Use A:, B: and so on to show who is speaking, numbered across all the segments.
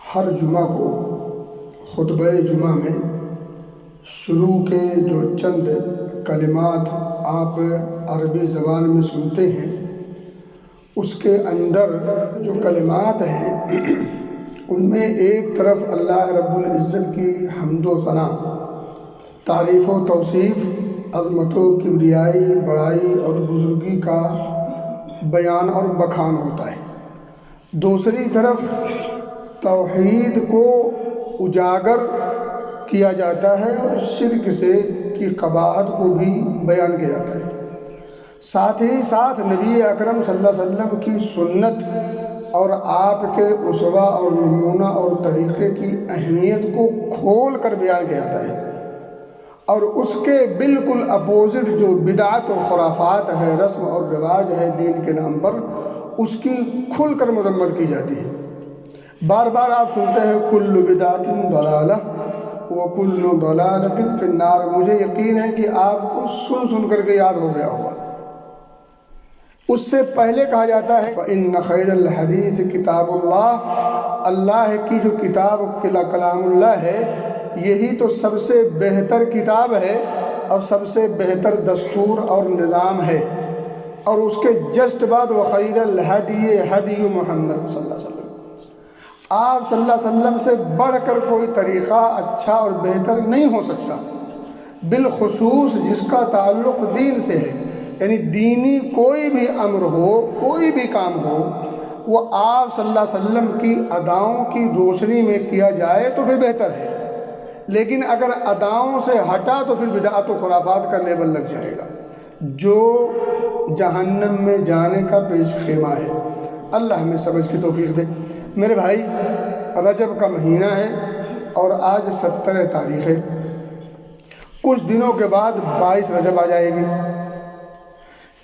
A: ہر جمعہ کو خطبہ جمعہ میں شروع کے جو چند کلمات آپ عربی زبان میں سنتے ہیں، اس کے اندر جو کلمات ہیں ان میں ایک طرف اللہ رب العزت کی حمد و ثنا، تعریف و توصیف، عظمت و کبریائی، بڑائی اور بزرگی کا بیان اور بخان ہوتا ہے۔ دوسری طرف توحید کو اجاگر کیا جاتا ہے اور شرک سے کی قباحت کو بھی بیان کیا جاتا ہے۔ ساتھ ہی ساتھ نبی اکرم صلی اللہ علیہ وسلم کی سنت اور آپ کے اسوہ اور نمونہ اور طریقے کی اہمیت کو کھول کر بیان کیا جاتا ہے، اور اس کے بالکل اپوزٹ جو بدعت و خرافات ہے، رسم اور رواج ہے دین کے نام پر، اس کی کھل کر مذمت کی جاتی ہے۔ بار بار آپ سنتے ہیں کل بدعت ضلالہ وکل ضلالۃ فی النار۔ مجھے یقین ہے کہ آپ کو سن کر کے یاد ہو گیا ہوگا۔ اس سے پہلے کہا جاتا ہے فإن خیر الحدیث کتاب اللہ، اللہ کی جو کتاب کلام اللہ ہے، یہی تو سب سے بہتر کتاب ہے اور سب سے بہتر دستور اور نظام ہے۔ اور اس کے جسٹ بعد وخیر الہدی ہدی محمد صلی اللہ علیہ وسلم، آپ صلی اللہ علیہ وسلم سے بڑھ کر کوئی طریقہ اچھا اور بہتر نہیں ہو سکتا، بالخصوص جس کا تعلق دین سے ہے۔ یعنی دینی کوئی بھی امر ہو، کوئی بھی کام ہو، وہ آپ صلی اللہ علیہ وسلم کی اداؤں کی روشنی میں کیا جائے تو پھر بہتر ہے، لیکن اگر اداؤں سے ہٹا تو پھر بدعت و خرافات کا لیبل لگ جائے گا، جو جہنم میں جانے کا پیش خیمہ ہے۔ اللہ ہمیں سمجھ کی توفیق دے۔ میرے بھائی، رجب کا مہینہ ہے اور آج 17 تاریخ ہے۔ کچھ دنوں کے بعد 22 رجب آ جائے گی۔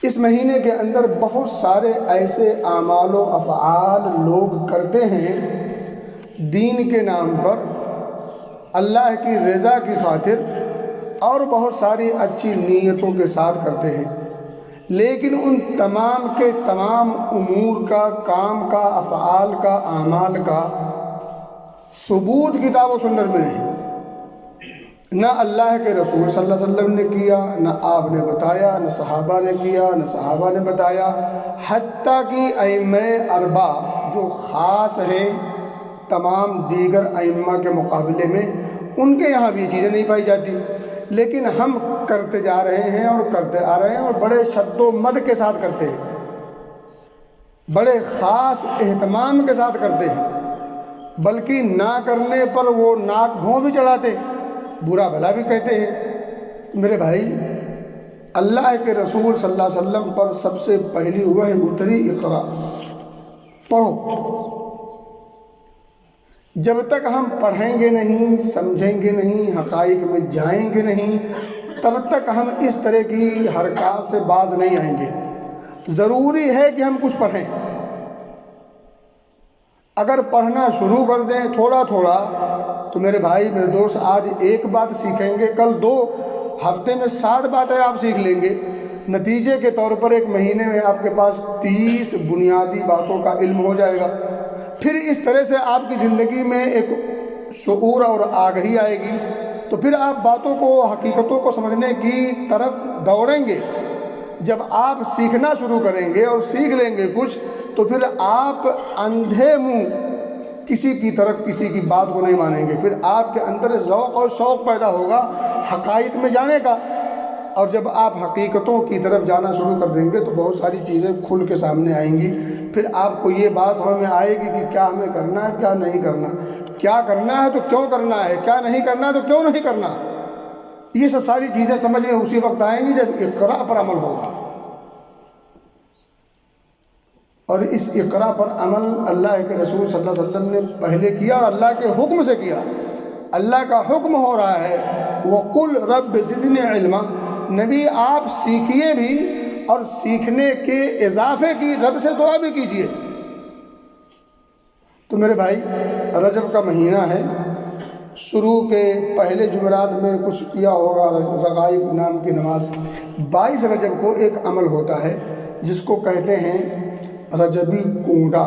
A: اس مہینے کے اندر بہت سارے ایسے اعمال و افعال لوگ کرتے ہیں دین کے نام پر، اللہ کی رضا کی خاطر، اور بہت ساری اچھی نیتوں کے ساتھ کرتے ہیں، لیکن ان تمام کے تمام امور کا، کام کا، افعال کا، اعمال کا ثبوت کتاب و سنت میں نہیں۔ نہ اللہ کے رسول صلی اللہ علیہ وسلم نے کیا، نہ آپ نے بتایا، نہ صحابہ نے کیا، نہ صحابہ نے بتایا، حتیٰ کہ ائمہ اربعہ جو خاص ہیں تمام دیگر ائمہ کے مقابلے میں، ان کے یہاں بھی یہ چیزیں نہیں پائی جاتی، لیکن ہم کرتے جا رہے ہیں اور کرتے آ رہے ہیں، اور بڑے شد و مد کے ساتھ کرتے ہیں، بڑے خاص اہتمام کے ساتھ کرتے ہیں، بلکہ نہ کرنے پر وہ ناک بھوں بھی چڑھاتے، برا بھلا بھی کہتے ہیں۔ میرے بھائی، اللہ کے رسول صلی اللہ علیہ وسلم پر سب سے پہلی وحی اتری اقرا، پڑھو۔ جب تک ہم پڑھیں گے نہیں، سمجھیں گے نہیں، حقائق میں جائیں گے نہیں، تب تک ہم اس طرح کی حرکات سے باز نہیں آئیں گے۔ ضروری ہے کہ ہم کچھ پڑھیں۔ اگر پڑھنا شروع کر دیں تھوڑا تھوڑا تو میرے بھائی، میرے دوست، آج ایک بات سیکھیں گے، کل 2، ہفتے میں 7 باتیں آپ سیکھ لیں گے۔ نتیجے کے طور پر ایک مہینے میں آپ کے پاس 30 بنیادی باتوں کا علم ہو جائے گا۔ پھر اس طرح سے آپ کی زندگی میں ایک شعور اور آگہی آئے گی، تو پھر آپ باتوں کو، حقیقتوں کو سمجھنے کی طرف دوڑیں گے۔ جب آپ سیکھنا شروع کریں گے اور سیکھ لیں گے کچھ، تو پھر آپ اندھے منہ کسی کی طرف کسی کی بات کو نہیں مانیں گے۔ پھر آپ کے اندر ذوق اور شوق پیدا ہوگا حقائق میں جانے کا، اور جب آپ حقیقتوں کی طرف جانا شروع کر دیں گے تو بہت ساری چیزیں کھل کے سامنے آئیں گی۔ پھر آپ کو یہ بات سمجھ میں آئے گی کہ کیا ہمیں کرنا ہے، کیا نہیں کرنا، کیا کرنا ہے تو کیوں کرنا ہے، کیا نہیں کرنا ہے تو کیوں نہیں کرنا۔ یہ سب ساری چیزیں سمجھ میں اسی وقت آئیں گی جب اقرا پر عمل ہوگا۔ اور اس اقرا پر عمل اللہ کے رسول صلی اللہ علیہ وسلم نے پہلے کیا اور اللہ کے حکم سے کیا۔ اللہ کا حکم ہو رہا ہے وَقُلْ رَبِّ زِدْنِي عِلْمًا، نبی آپ سیکھیے بھی اور سیکھنے کے اضافے کی رب سے دعا بھی کیجیے۔ تو میرے بھائی، رجب کا مہینہ ہے، شروع کے پہلے جمعرات میں کچھ کیا ہوگا، رغائب نام کی نماز۔ 22 رجب کو ایک عمل ہوتا ہے جس کو کہتے ہیں رجبی کونڈا۔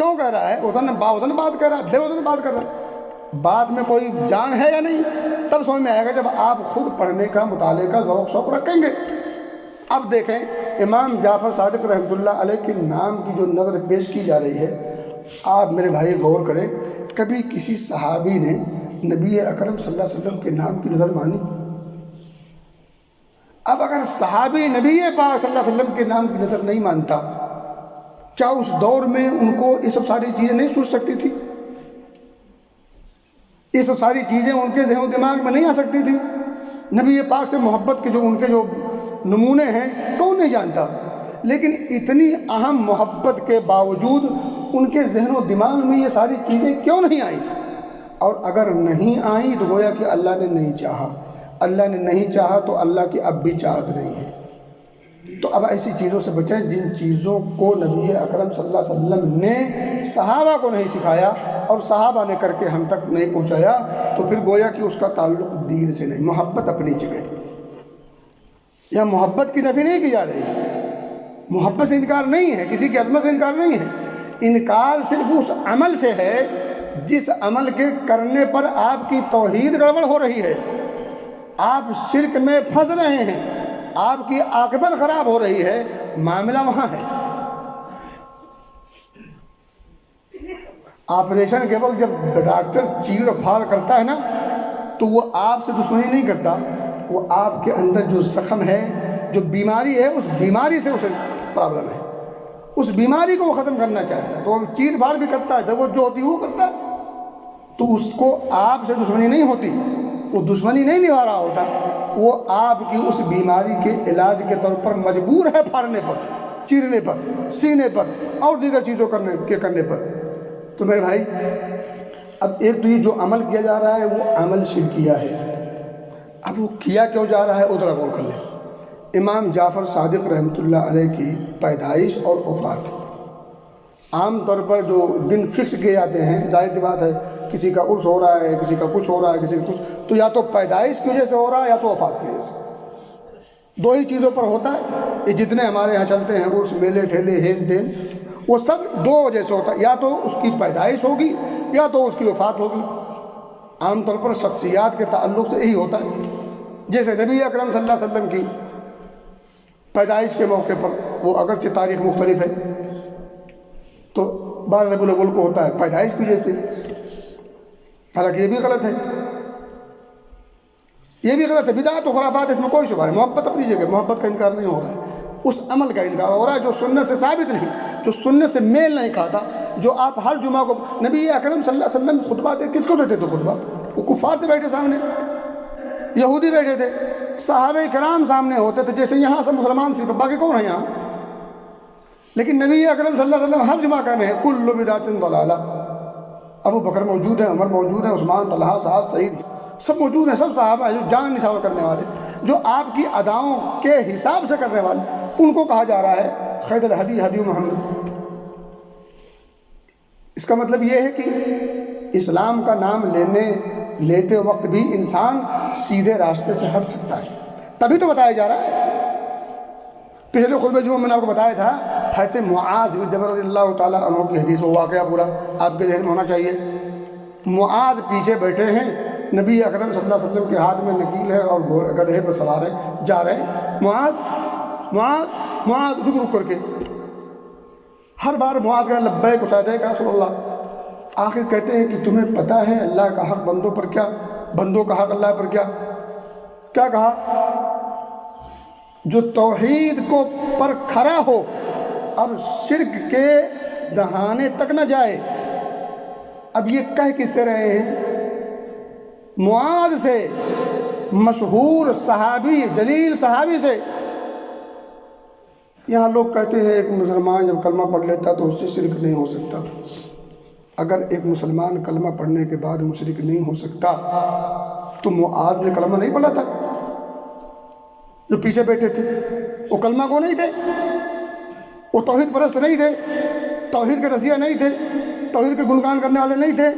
A: کیوں کہہ رہا ہے؟ وزن باوزن بات کہہ رہا ہے، بے وزن بات کر رہا ہے، بات میں کوئی جان ہے یا نہیں؟ تب سمجھ میں آئے گا جب آپ خود پڑھنے کا، مطالعے کا ذوق شوق رکھیں گے۔ اب دیکھیں امام جعفر صادق رحمۃ اللہ علیہ کے نام کی جو نظر پیش کی جا رہی ہے، آپ میرے بھائی غور کریں، کبھی کسی صحابی نے نبی اکرم صلی اللہ علیہ وسلم کے نام کی نظر مانی؟ اب اگر صحابی نبی پاک صلی اللہ علیہ وسلم کے نام کی نظر نہیں مانتا، کیا اس دور میں ان کو یہ سب ساری چیزیں نہیں سوچ سکتی تھی؟ یہ سب ساری چیزیں ان کے ذہن و دماغ میں نہیں آ سکتی تھی؟ نبی پاک سے محبت کے جو ان کے جو نمونے ہیں کون نہیں جانتا؟ لیکن اتنی اہم محبت کے باوجود ان کے ذہن و دماغ میں یہ ساری چیزیں کیوں نہیں آئیں؟ اور اگر نہیں آئیں تو گویا کہ اللہ نے نہیں چاہا، اللہ نے نہیں چاہا تو اللہ کی اب بھی چاہت نہیں ہے۔ تو اب ایسی چیزوں سے بچیں جن چیزوں کو نبی اکرم صلی اللہ علیہ وسلم نے صحابہ کو نہیں سکھایا اور صحابہ نے کر کے ہم تک نہیں پہنچایا، تو پھر گویا کہ اس کا تعلق دین سے نہیں۔ محبت اپنی جگہ، یا محبت کی نفی نہیں کی جا رہی ہے، محبت سے انکار نہیں ہے، کسی کی عظمت سے انکار نہیں ہے، انکار صرف اس عمل سے ہے جس عمل کے کرنے پر آپ کی توحید گڑبڑ ہو رہی ہے، آپ شرک میں پھنس رہے ہیں، آپ کی عاقبت خراب ہو رہی ہے، معاملہ وہاں ہے۔ آپریشن کے وقت جب ڈاکٹر چیر پھاڑ کرتا ہے نا، تو وہ آپ سے دشمنی نہیں کرتا، وہ آپ کے اندر جو زخم ہے، جو بیماری ہے، اس بیماری سے اسے پرابلم ہے، اس بیماری کو وہ ختم کرنا چاہتا ہے، تو وہ چیر پھاڑ بھی کرتا ہے، جب وہ جو ہوتی ہے وہ کرتا ہے، تو اس کو آپ سے دشمنی نہیں ہوتی، وہ دشمنی نہیں نبھا رہا ہوتا، وہ آپ کی اس بیماری کے علاج کے طور پر مجبور ہے پھاڑنے پر، چیرنے پر، سینے پر اور دیگر چیزوں کرنے پر۔ تو میرے بھائی اب ایک تو یہ جو عمل کیا جا رہا ہے وہ عمل شرکیہ ہے، اب وہ کیا کیوں جا رہا ہے ادھر غور کر لیں۔ امام جعفر صادق رحمۃ اللہ علیہ کی پیدائش اور وفات، عام طور پر جو دن فکس کیے جاتے ہیں، ظاہر سی بات ہے کسی کا عرس ہو رہا ہے، کسی کا کچھ ہو رہا ہے، کسی کا کچھ، تو یا تو پیدائش کی وجہ سے ہو رہا ہے یا تو وفات کی وجہ سے، دو ہی چیزوں پر ہوتا ہے۔ یہ جتنے ہمارے ہاں چلتے ہیں عرس، میلے ٹھیلے، ہین تین، وہ سب دو وجہ سے ہوتا ہے، یا تو اس کی پیدائش ہوگی یا تو اس کی وفات ہوگی۔ عام طور پر شخصیات کے تعلق سے یہی ہوتا ہے، جیسے نبی اکرم صلی اللہ علیہ وسلم کی پیدائش کے موقع پر، وہ اگرچہ تاریخ مختلف ہے، تو 12 ربیع الاول کو ہوتا ہے پیدائش کی وجہ سے، حالانکہ یہ بھی غلط ہے، یہ بھی غلط ہے، بدعت و خرافات، اس میں کوئی شبہ نہیں۔ محبت اپنی جگہ، محبت کا انکار نہیں ہو رہا ہے، اس عمل کا انکار ہو رہا ہے جو سنت سے ثابت نہیں، جو سنت سے میل نہیں کھاتا، جو آپ ہر جمعہ کو، نبی اکرم صلی اللہ علیہ وسلم خطبہ دے، کس کو دیتے تھے خطبہ؟ وہ کفار سے بیٹھے سامنے، یہودی بیٹھے تھے، صحابہ کرام سامنے ہوتے تھے، جیسے یہاں سب مسلمان صرف، باقی کون ہیں یہاں؟ لیکن نبی اکرم صلی اللہ علیہ وسلم ہر جمعہ کہنے ہیں کل بدعۃ ضلالہ۔ ابو بکر موجود ہیں، عمر موجود ہیں، عثمان، طلحہ، سعد، سعید، سب موجود ہیں، سب صحابہ ہیں جو جان نثار کرنے والے، جو آپ کی اداؤں کے حساب سے کرنے والے، ان کو کہا جا رہا ہے خیر الہدی ہدی محمد۔ اس کا مطلب یہ ہے کہ اسلام کا نام لیتے وقت بھی انسان سیدھے راستے سے ہٹ سکتا ہے، تبھی تو بتایا جا رہا ہے۔ پچھلے خطبہ جمعہ میں نے آپ کو بتایا تھا، حضرت معاذ بن جبل رضی اللہ تعالیٰ عنہ کی حدیث، وہ واقعہ پورا آپ کے ذہن میں ہونا چاہیے۔ معاذ پیچھے بیٹھے ہیں، نبی اکرم صلی اللہ علیہ وسلم کے ہاتھ میں نکیل ہے اور گدھے پر سوار ہیں، جا رہے ہیں۔ معاذ رک کر کے ہر بار معاذ کہا لبیک وسعدیک یا رسول اللہ، آخر کہتے ہیں کہ تمہیں پتہ ہے اللہ کا حق بندوں پر کیا، بندوں کا حق اللہ پر کیا کہا؟ جو توحید کو پر کھڑا ہو اور شرک کے دہانے تک نہ جائے۔ اب یہ کہہ کس سے رہے ہیں؟ معاذ سے، مشہور صحابی، جلیل صحابی سے۔ یہاں لوگ کہتے ہیں ایک مسلمان جب کلمہ پڑھ لیتا تو اس سے شرک نہیں ہو سکتا۔ اگر ایک مسلمان کلمہ پڑھنے کے بعد مشرک نہیں ہو سکتا تو معاذ نے کلمہ نہیں پڑھا تھا؟ جو پیچھے بیٹھے تھے وہ کلمہ کو نہیں تھے، وہ توحید پرست نہیں تھے، توحید کے رضیہ نہیں تھے، توحید کے گنگان کرنے والے نہیں تھے،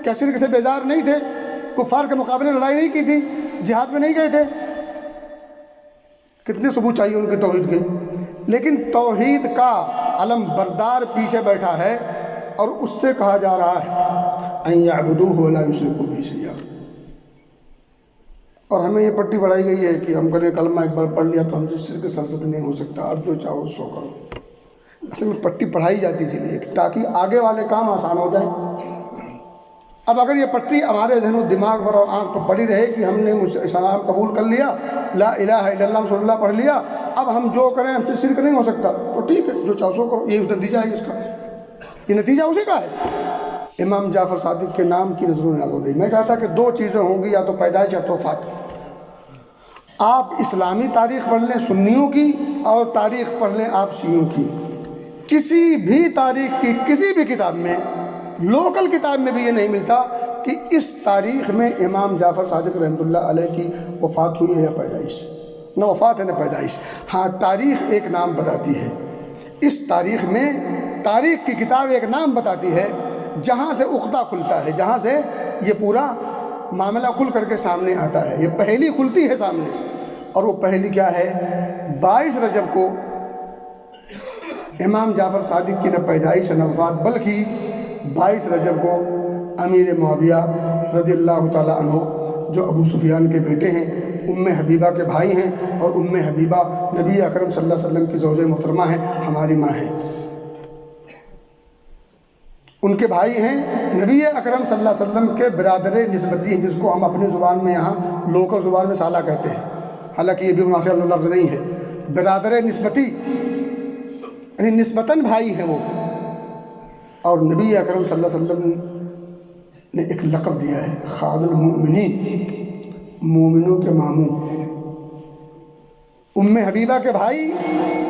A: کیا شرک سے بیزار نہیں تھے، کفار کے مقابلے لڑائی نہیں کی تھی، جہاد میں نہیں گئے تھے؟ کتنے ثبوت چاہیے ان کے توحید کے؟ لیکن توحید کا علم بردار پیچھے بیٹھا ہے، اور اس سے کہا جا رہا ہے ان یعبدوہ ولا یشرکوا بہ شیئا۔ اور ہمیں یہ پٹی پڑھائی گئی ہے کہ ہم کہیں کلمہ ایک بار پڑھ لیا تو ہم سے شرک سرزد نہیں ہو سکتا، اب جو چاہو سو کرو۔ اصل میں پٹی پڑھائی جاتی اس لیے تاکہ آگے والے کام آسان ہو جائیں۔ اب اگر یہ پٹی ہمارے ذہن و دماغ پر اور آنکھ پر پڑی رہے کہ ہم نے اسلام قبول کر لیا، لا الہ الا اللہ محمد رسول اللہ پڑھ لیا، اب ہم جو کریں ہم سے شرک نہیں ہو سکتا، تو ٹھیک ہے جو چاہو سو کرو، یہ اس نتیجہ ہے اس کا، یہ نتیجہ اسی کا ہے۔ امام جعفر صادق کے نام کی نظروں نیاز ہو گئی۔ میں کہا تھا کہ دو چیزیں ہوں گی، یا تو پیدائش یا تو وفات۔ آپ اسلامی تاریخ پڑھ لیں سنیوں کی، اور تاریخ پڑھ لیں آپ شیعوں کی، کسی بھی تاریخ کی کسی بھی کتاب میں، لوکل کتاب میں بھی یہ نہیں ملتا کہ اس تاریخ میں امام جعفر صادق رحمۃ اللہ علیہ کی وفات ہوئی ہے یا پیدائش، نہ وفات ہے نہ پیدائش۔ ہاں تاریخ ایک نام بتاتی ہے، اس تاریخ میں تاریخ کی کتاب ایک نام بتاتی ہے جہاں سے عقدہ کھلتا ہے، جہاں سے یہ پورا معاملہ کھل کر کے سامنے آتا ہے، یہ پہلی کھلتی ہے سامنے۔ اور وہ پہلی کیا ہے؟ 22 رجب کو امام جعفر صادق کی نہ پیدائش نہ وفات، بلکہ 22 رجب کو امیر معاویہ رضی اللہ تعالیٰ عنہ، جو ابو سفیان کے بیٹے ہیں، ام حبیبہ کے بھائی ہیں، اور ام حبیبہ نبی اکرم صلی اللہ علیہ وسلم کی زوجہ محترمہ ہیں، ہماری ماں ہیں، ان کے بھائی ہیں، نبی اکرم صلی اللہ علیہ وسلم کے برادر نسبتی ہیں، جس کو ہم اپنی زبان میں یہاں لوکل زبان میں سالہ کہتے ہیں، حالانکہ یہ بھی مناسب لفظ نہیں ہے، برادر نسبتی یعنی نسبتاً بھائی ہیں وہ۔ اور نبی اکرم صلی اللہ علیہ وسلم نے ایک لقب دیا ہے، خال المؤمنین، مومنوں کے ماموں۔ ام حبیبہ کے بھائی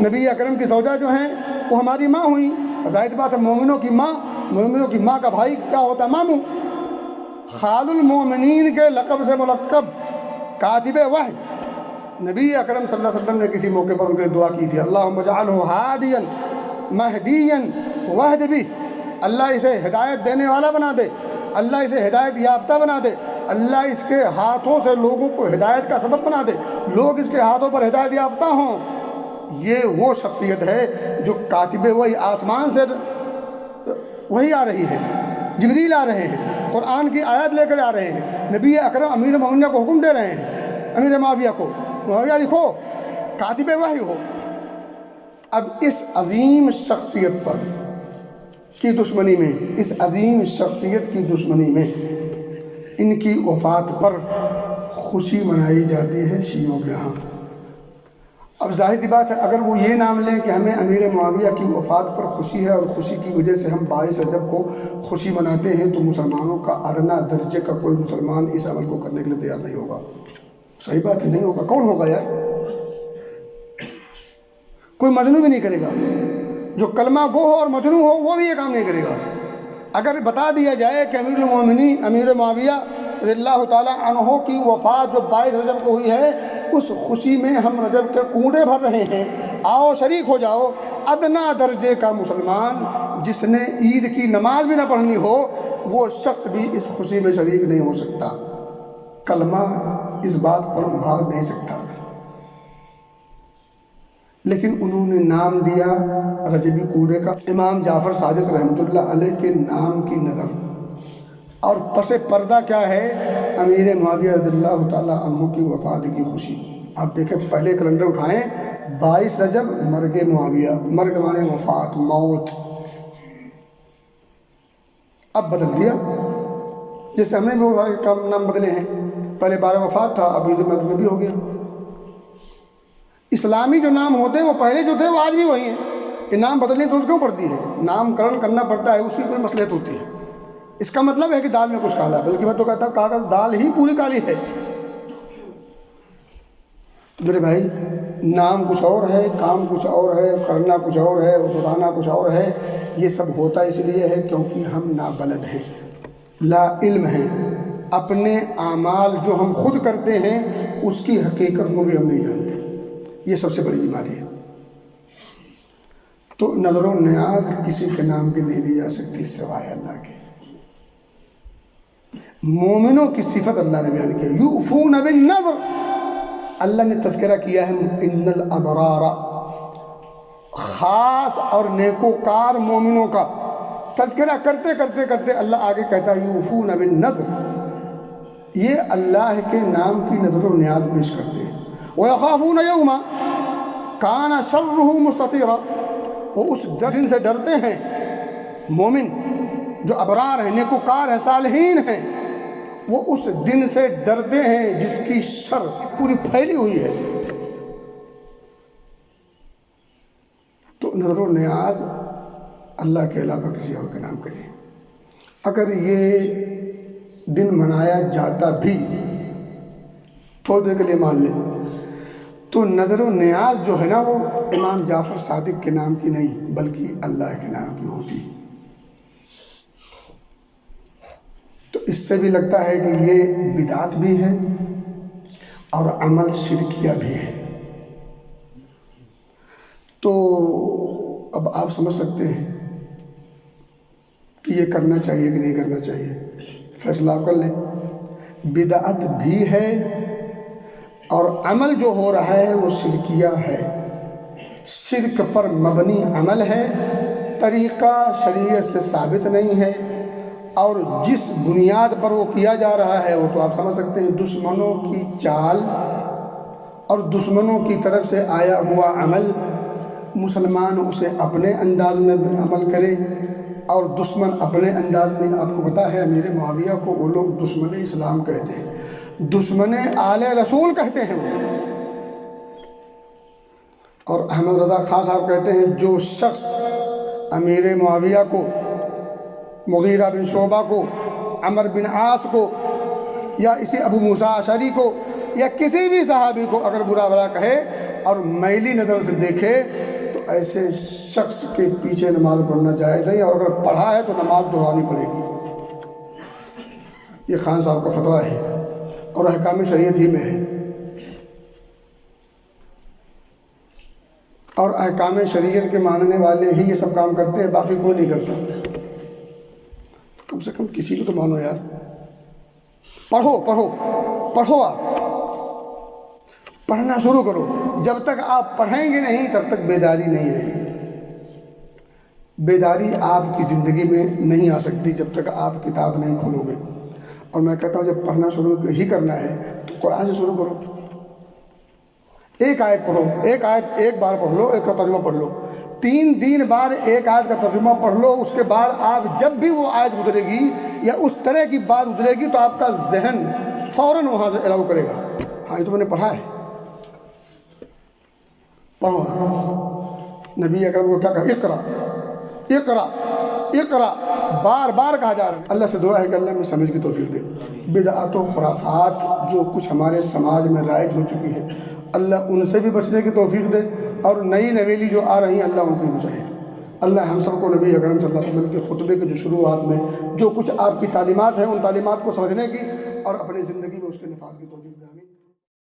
A: نبی اکرم کی زوجہ جو ہیں وہ ہماری ماں ہوئیں، ظاہر بات ہے مومنوں کی ماں، مومنوں کی ماں کا بھائی کیا ہوتا ہے؟ ماموں۔ خال المؤمنین کے لقب سے ملقب کاتب وحی، نبی اکرم صلی اللہ علیہ وسلم نے کسی موقع پر ان کے لیے دعا کی تھی، اللہم اجعلہ ہادیا مہدیا واہد بہ، اللہ اسے ہدایت دینے والا بنا دے، اللہ اسے ہدایت یافتہ بنا دے، اللہ اس کے ہاتھوں سے لوگوں کو ہدایت کا سبب بنا دے، لوگ اس کے ہاتھوں پر ہدایت یافتہ ہوں۔ یہ وہ شخصیت ہے جو کاتب وحی، آسمان سے وہی آ رہی ہے، جبریل آ رہے ہیں، قرآن کی آیت لے کر آ رہے ہیں، نبی اکرم امیر مومنین کو حکم دے رہے ہیں، امیر معاویہ کو، معاویہ لکھو، کاتب وحی ہو۔ اب اس عظیم شخصیت پر کی دشمنی میں، اس عظیم شخصیت کی دشمنی میں ان کی وفات پر خوشی منائی جاتی ہے شیعوں کے ہاں۔ اب ظاہر سی بات ہے اگر وہ یہ نام لیں کہ ہمیں امیر معاویہ کی وفات پر خوشی ہے اور خوشی کی وجہ سے ہم 22 رجب کو خوشی مناتے ہیں، تو مسلمانوں کا ادنا درجے کا کوئی مسلمان اس عمل کو کرنے کے لیے تیار نہیں ہوگا۔ صحیح بات ہے، نہیں ہوگا۔ کون ہوگا یار؟ کوئی مجنون بھی نہیں کرے گا، جو کلمہ گو ہو اور مجنون ہو وہ بھی یہ کام نہیں کرے گا۔ اگر بتا دیا جائے کہ امیر المومنین امیر معاویہ رضی اللہ تعالیٰ عنہ کی وفات جو 22 رجب کو ہوئی ہے، اس خوشی میں ہم رجب کے کنڈے بھر رہے ہیں، آؤ شریک ہو جاؤ، ادنا درجے کا مسلمان جس نے عید کی نماز بھی نہ پڑھنی ہو وہ شخص بھی اس خوشی میں شریک نہیں ہو سکتا، کلمہ اس بات پر ابھار نہیں سکتا۔ لیکن انہوں نے نام دیا رجبی کوڑے کا، امام جعفر صادق رحمۃ اللہ علیہ کے نام کی نظر، اور پس پردہ کیا ہے؟ امیر معاویہ رضی اللہ تعالیٰ عنہ کی وفات کی خوشی۔ آپ دیکھیں پہلے کیلنڈر اٹھائیں، 22 رجب مرگ معاویہ، مرگ مانے وفات، موت۔ اب بدل دیا، جیسے ہم نے بھی وہ کام نام بدلے ہیں، پہلے 12 وفات تھا، اب عید مرگ میں بھی ہو گیا۔ اسلامی جو نام ہوتے ہیں وہ پہلے جو تھے وہ آج بھی وہی ہیں، یہ نام بدلنے کی ضرورت کیوں پڑتی ہے؟ نام کرن کرنا پڑتا ہے، اس کی کوئی مصلحت ہوتی ہے۔ اس کا مطلب ہے کہ دال میں کچھ کالا، بلکہ میں تو کہتا ہوں کہا دال ہی پوری کالی ہے۔ میرے بھائی نام کچھ اور ہے، کام کچھ اور ہے، کرنا کچھ اور ہے، بتانا کچھ اور ہے۔ یہ سب ہوتا اس لیے ہے کیونکہ ہم نابلد ہیں، لا علم ہیں، اپنے اعمال جو ہم خود کرتے ہیں اس کی حقیقت کو بھی ہم نہیں جانتے۔ یہ سب سے بڑی بیماری ہے۔ تو نظر و نیاز کسی کے نام کی نہیں دی جا سکتی سوائے اللہ کے۔ مومنوں کی صفت اللہ نے بیان کی، یوفون بالنذر، اللہ نے تذکرہ کیا ہے ان الابرار، خاص اور نیکوکار مومنوں کا، تذکرہ کرتے کرتے کرتے اللہ آگے کہتا ہے یوفون بالنذر، یہ اللہ کے نام کی نذر و نیاز پیش کرتے ہیں۔ وَيَخَافُونَ يَوْمًا كَانَ شَرُّهُ مُسْتَطِيرًا، وہ اس دن سے ڈرتے ہیں، مومن جو ابرار ہیں، نیکوکار ہیں، صالحین ہیں، وہ اس دن سے ڈرتے ہیں جس کی شر پوری پھیلی ہوئی ہے۔ تو نذر و نیاز اللہ کے علاوہ کسی اور کے نام کے لیے، اگر یہ دن منایا جاتا بھی تھوڑی دیر کے لیے مان لیں، تو نذر و نیاز جو ہے نا وہ امام جعفر صادق کے نام کی نہیں بلکہ اللہ کے نام کی ہوتی۔ تو اس سے بھی لگتا ہے کہ یہ بدعت بھی ہے اور عمل شرکیہ بھی ہے۔ تو اب آپ سمجھ سکتے ہیں کہ یہ کرنا چاہیے کہ نہیں کرنا چاہیے، فیصلہ آپ کر لیں۔ بدعت بھی ہے اور عمل جو ہو رہا ہے وہ شرکیہ ہے، شرک پر مبنی عمل ہے، طریقہ شریعت سے ثابت نہیں ہے، اور جس بنیاد پر وہ کیا جا رہا ہے وہ تو آپ سمجھ سکتے ہیں، دشمنوں کی چال اور دشمنوں کی طرف سے آیا ہوا عمل، مسلمان اسے اپنے انداز میں عمل کرے اور دشمن اپنے انداز میں۔ آپ کو پتہ ہے امیر معاویہ کو وہ لوگ دشمن اسلام کہتے ہیں، دشمن آل رسول کہتے ہیں وہ۔ اور احمد رضا خان صاحب کہتے ہیں جو شخص امیر معاویہ کو، مغیرہ بن شعبہ کو، عمر بن عاص کو، یا اسی ابو موسیٰ اشعری کو، یا کسی بھی صحابی کو اگر برا بھلا کہے اور میلی نظر سے دیکھے تو ایسے شخص کے پیچھے نماز پڑھنا جائز نہیں، اور اگر پڑھا ہے تو نماز دہرانی پڑے گی۔ یہ خان صاحب کا فتویٰ ہے اور احکام شریعت ہی میں ہے، اور احکام شریعت کے ماننے والے ہی یہ سب کام کرتے ہیں، باقی کوئی نہیں کرتا۔ کم سے کم کسی کو تو مانو یار، پڑھو پڑھو پڑھو، آپ پڑھنا شروع کرو۔ جب تک آپ پڑھیں گے نہیں تب تک بیداری نہیں آئے گی۔ بیداری آپ کی زندگی میں نہیں آ سکتی جب تک آپ کتاب نہیں کھولو گے۔ اور میں کہتا ہوں جب پڑھنا شروع ہی کرنا ہے تو قرآن سے شروع کرو، ایک آیت پڑھو، ایک آیت ایک بار پڑھ لو، ایک کا ترجمہ پڑھ لو، 3 بار ایک آیت کا ترجمہ پڑھ لو۔ اس کے بعد آپ جب بھی وہ آیت گزرے گی یا اس طرح کی بات گزرے گی تو آپ کا ذہن فوراً وہاں سے الاؤ کرے گا، ہاں یہ تو میں نے پڑھا ہے۔ پڑھو۔ نبی اکرم کو کیا کہا؟ اقرا اقرا اقرا، بار بار کہا جا رہا ہے۔ اللہ سے دعا ہے کہ اللہ میں سمجھ کی توفیق دے۔ بدعات و خرافات جو کچھ ہمارے سماج میں رائج ہو چکی ہے، اللہ ان سے بھی بچنے کی توفیق دے، اور نئی نویلی جو آ رہی ہیں اللہ ان سے بچائے۔ اللہ ہم سب کو نبی اکرم صلی اللہ علیہ وسلم کے خطبے کے جو شروعات میں جو کچھ آپ کی تعلیمات ہیں ان تعلیمات کو سمجھنے کی اور اپنی زندگی میں اس کے نفاذ کی توفیق دے۔